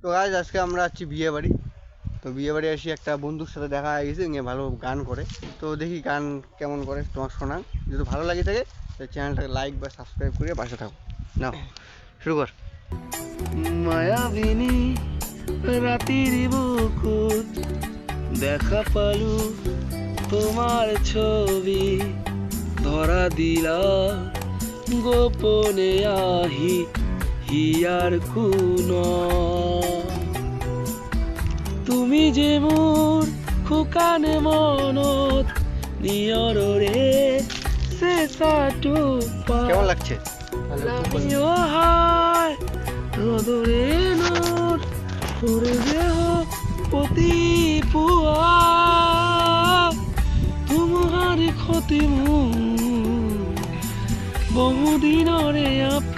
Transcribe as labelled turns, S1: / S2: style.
S1: তো গাইজ আজকে আমরা আছি বিয়ে বাড়ি। তো বিয়ে বাড়ি আসি একটা বন্ধুর সাথে দেখা হয়ে গেছে, ইয়ে ভালো গান করে। তো দেখি গান কেমন করে তোমার শোনান, যদি ভালো লাগে থাকে তাহলে চ্যানেলটাকে লাইক বা সাবস্ক্রাইব করে পাশে থাকো। নাও শুরু কর।
S2: মায়াবিনী রাতির বুকুত দেখা পালু তোমার ছবি, ধরা দিলা গোপনে আহি হিয়ার কুন। তুমি যে মোর খুকানে মনত নিয়রে সে সাটু
S1: কেমন লাগছে?
S2: লামিও হায় রদরে নোর তোরে দেহ পতি পুয়া তোমার ক্ষতি বহুদিনরে আপি